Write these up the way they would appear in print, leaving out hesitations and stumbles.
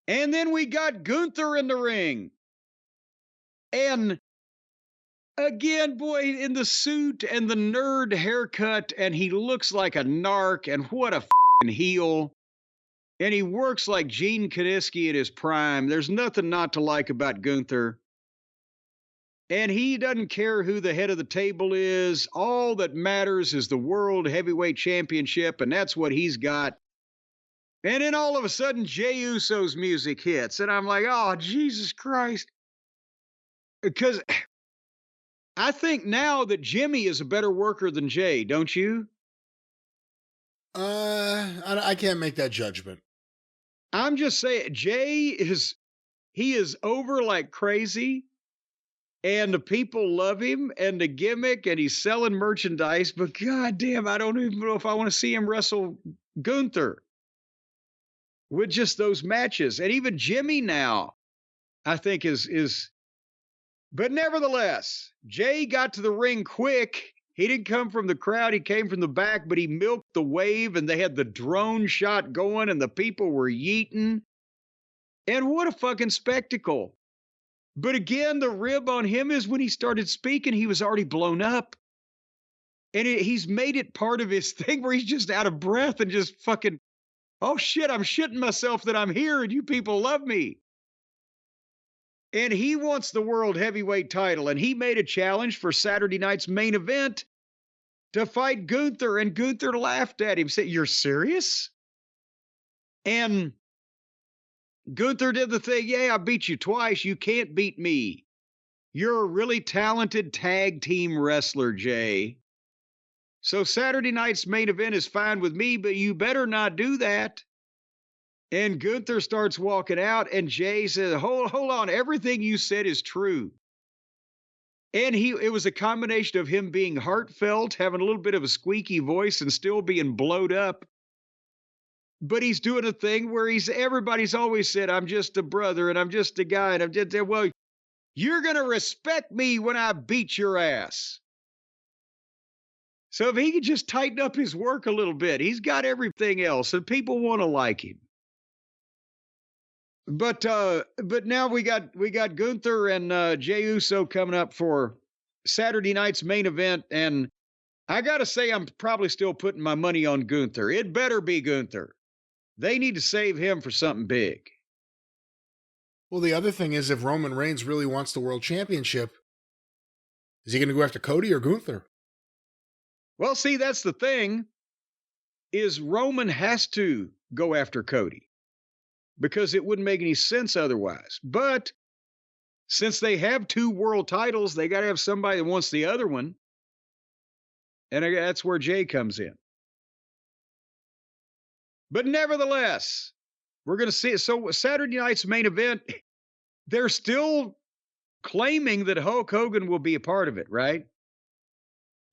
And then we got Gunther in the ring. And again, boy, in the suit and the nerd haircut, and he looks like a narc, and what a heel. And he works like Gene Kiniski at his prime. There's nothing not to like about Gunther. And he doesn't care who the head of the table is. All that matters is the World Heavyweight Championship, and that's what he's got. And then all of a sudden, Jey Uso's music hits, and I'm like, oh, Jesus Christ. Because I think now that Jimmy is a better worker than Jey, don't you? I can't make that judgment. I'm just saying, he is over like crazy, and the people love him, and the gimmick, and he's selling merchandise, but goddamn, I don't even know if I want to see him wrestle Gunther with just those matches. And even Jimmy now, I think is, but nevertheless, Jey got to the ring quick. He didn't come from the crowd. He came from the back, but he milked the wave, and they had the drone shot going, and the people were yeeting. And what a fucking spectacle. But again, the rib on him is when he started speaking, he was already blown up. And he's made it part of his thing where he's just out of breath and just fucking, oh shit, I'm shitting myself that I'm here and you people love me. And he wants the World Heavyweight title, and he made a challenge for Saturday night's main event to fight Gunther, and Gunther laughed at him, said, "You're serious?" And Gunther did the thing, yeah, I beat you twice, you can't beat me. You're a really talented tag team wrestler, Jey. So Saturday night's main event is fine with me, but you better not do that. And Gunther starts walking out, and Jey says, hold on, everything you said is true. And it was a combination of him being heartfelt, having a little bit of a squeaky voice, and still being blowed up. But he's doing a thing where everybody's always said, I'm just a brother, and I'm just a guy, and I'm just, well, you're going to respect me when I beat your ass. So if he could just tighten up his work a little bit, he's got everything else, and people want to like him. But now we got Gunther and Jey Uso coming up for Saturday night's main event, and I gotta say I'm probably still putting my money on Gunther. It better be Gunther. They need to save him for something big. Well, the other thing is, if Roman Reigns really wants the world championship, is he going to go after Cody or Gunther? Well, see, that's the thing, is Roman has to go after Cody, because it wouldn't make any sense otherwise. But since they have two world titles, they got to have somebody that wants the other one. And that's where Jey comes in. But nevertheless, we're going to see it. So Saturday night's main event, they're still claiming that Hulk Hogan will be a part of it, right?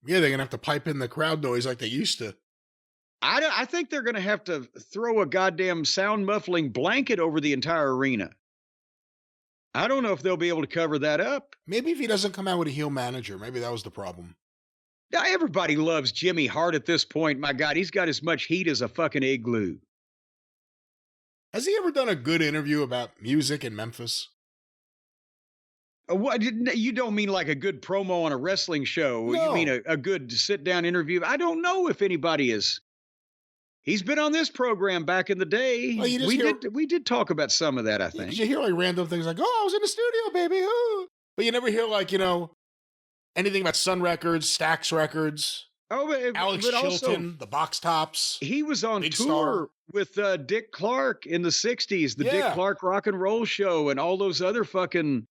Yeah, they're going to have to pipe in the crowd noise like they used to. I think they're going to have to throw a goddamn sound muffling blanket over the entire arena. I don't know if they'll be able to cover that up. Maybe if he doesn't come out with a heel manager, maybe that was the problem. Now, everybody loves Jimmy Hart at this point. My God, he's got as much heat as a fucking igloo. Has he ever done a good interview about music in Memphis? What, you don't mean like a good promo on a wrestling show? No. You mean a good sit-down interview? I don't know if anybody is. He's been on this program back in the day. Well, we did talk about some of that, I think. You hear like random things like, oh, I was in the studio, baby. Ooh. But you never hear like, anything about Sun Records, Stax Records, Alex Chilton, also, the Box Tops. He was on tour with Dick Clark in the 60s, the Dick Clark Rock and Roll Show, and all those other fucking...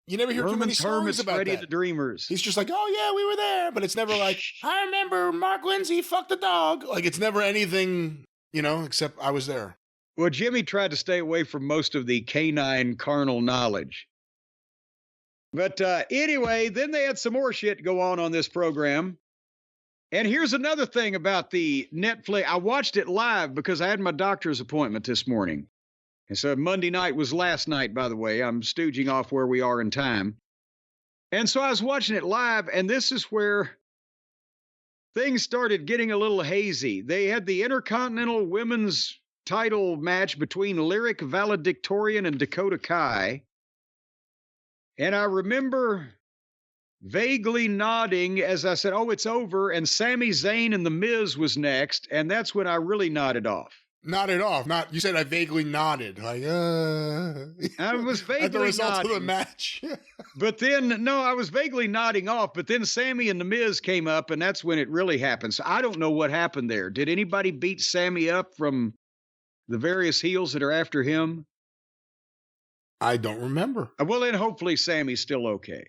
You never hear too many stories about Freddie that. The Dreamers. He's just like, oh yeah, we were there, but it's never like, I remember Mark Lindsay fucked the dog. Like it's never anything, except I was there. Well, Jimmy tried to stay away from most of the canine carnal knowledge. But anyway, then they had some more shit go on this program. And here's another thing about the Netflix. I watched it live because I had my doctor's appointment this morning. And so Monday night was last night, by the way. I'm stooging off where we are in time. And so I was watching it live, and this is where things started getting a little hazy. They had the Intercontinental Women's title match between Lyric Valedictorian and Dakota Kai. And I remember vaguely nodding as I said, oh, it's over. And Sami Zayn and The Miz was next. And that's when I really nodded off. Nodded off. You said I vaguely nodded. Like, I was vaguely at the result nodding. of the match. But then, no, I was vaguely nodding off. But then Sami and The Miz came up, and that's when it really happened. So I don't know what happened there. Did anybody beat Sami up from the various heels that are after him? I don't remember. Well, then hopefully Sami's still okay.